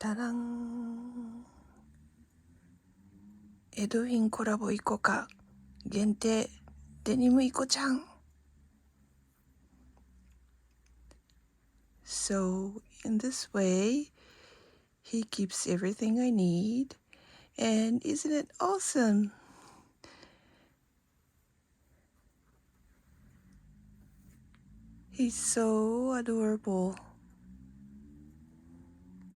タラン、エドウィンコラボイコカ限定デニムイコちゃん。 So in this way he keeps everything I need, and isn't it awesome? He's so adorable.